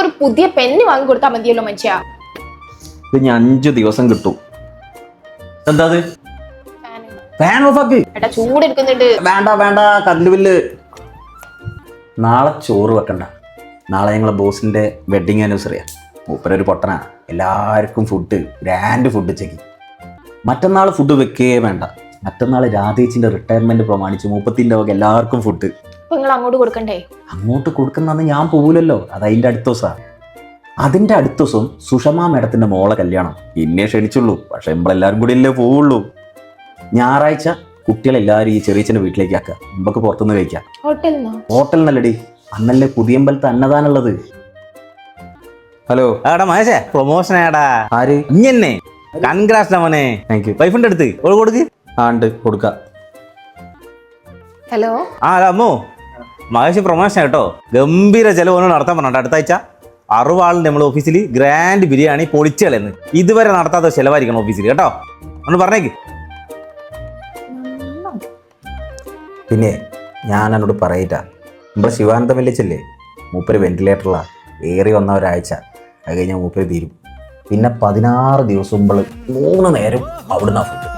ഒരു പുതിയ പെണ്ണ് വാങ്ങി കൊടുത്താൽ മതിയല്ലോ മനുഷ്യ. ഇത് ഞാൻ 5 ദിവസം കിട്ടും. എന്താ ഫാൻ ഓഫ് ആക്കി. ചൂടെടുക്കുന്നുണ്ട്. വേണ്ട വേണ്ട കല്ലുവില്ല്. നാളെ ചോറ് വെക്കണ്ട. നാളെ ഞങ്ങളെ ബോസിന്റെ വെഡിങ് ആനിവേഴ്സറിയാ. മൂപ്പരൊരു പൊട്ടനാ. എല്ലാവർക്കും ഫുഡ്, ഗ്രാൻഡ് ഫുഡ് ചെക്കി. മറ്റന്നാൾ ഫുഡ് വെക്കേ വേണ്ട. മറ്റന്നാൾ രാധേച്ചിന്റെ റിട്ടയർമെന്റ് പ്രമാണിച്ച് 30ന്റെ വക എല്ലാവർക്കും ഫുഡ്. നിങ്ങൾ അങ്ങോട്ട് കൊടുക്കണ്ടേ? അങ്ങോട്ട് കൊടുക്കുന്ന ഞാൻ പോവില്ലല്ലോ. അത് അതിന്റെ അടുത്ത ദിവസമാണ്. അതിന്റെ അടുത്ത ദിവസം സുഷമ മേഡത്തിന്റെ മോളെ കല്യാണം. ഇന്നേ ക്ഷണിച്ചുള്ളൂ. പക്ഷെ നമ്മളെല്ലാരും കൂടി അല്ലേ പോവുള്ളൂ. ഞായറാഴ്ച കുട്ടികളെല്ലാവരും ഈ ചെറിയച്ഛൻ്റെ വീട്ടിലേക്ക് ആക്കുക. നമുക്ക് പുറത്തുനിന്ന് കഴിക്കാം. ഹോട്ടലിനല്ലടി, അന്നല്ലേ പുതിയമ്പലത്തെ അന്നദാനുള്ളത്. ഹലോ ആടാ മഹേഷേ, പ്രൊമോഷൻ ആടാ. ആര്? ഇങ്ങനെ കൺഗ്രാറ്റ്സ് മോനെ. Thank you. വൈഫിന്റെ അടുത്ത് കൊടുക്ക്. ഉണ്ട് കൊടുക്കാം. ഹലോ. അമ്മോ, മഹേഷ് പ്രൊമോഷൻ കേട്ടോ. ഗംഭീര ചെലവ് നടത്താൻ പറഞ്ഞോ. അടുത്ത ആഴ്ച 60 ആളിന്റെ നമ്മൾ ഓഫീസിൽ ഗ്രാൻഡ് ബിരിയാണി പൊളിച്ചളന്ന്. ഇതുവരെ നടത്താത്ത ചെലവായിരിക്കണം ഓഫീസിൽ കേട്ടോ. ഒന്ന് പറഞ്ഞേക്ക്. പിന്നെ ഞാൻ എന്നോട് പറയില്ല, നമ്മുടെ ശിവാനന്ദ വല്ലിച്ചല്ലേ, മൂപ്പര് വെന്റിലേറ്ററിലാണ്. ഏറി വന്ന ഒരാഴ്ച അത് കഴിഞ്ഞാൽ മൂപ്പര് തീരും. പിന്നെ 16 ദിവസം മുമ്പ് 3 നേരം അവിടുന്ന് ഫുഡ്.